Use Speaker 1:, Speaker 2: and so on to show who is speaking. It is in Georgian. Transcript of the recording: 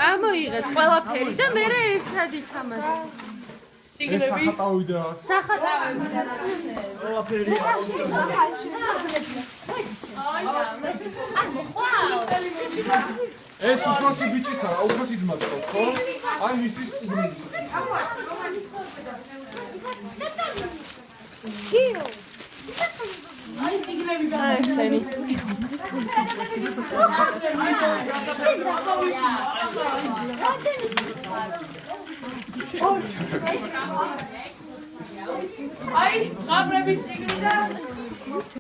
Speaker 1: ამოიღეთ ყველაფერი და მე ერთად ითამაშე.
Speaker 2: ეს სახატავიდა.
Speaker 1: სახატავიდა.
Speaker 2: ყველაფერი. ეს უფროსი ბიჭისა, უფროსი ძმა თქო, ხო? აი მისთვის წიგნები.
Speaker 1: გიო. აი წიგნები და ესენი.
Speaker 3: აი, ღაბრების წიგნი და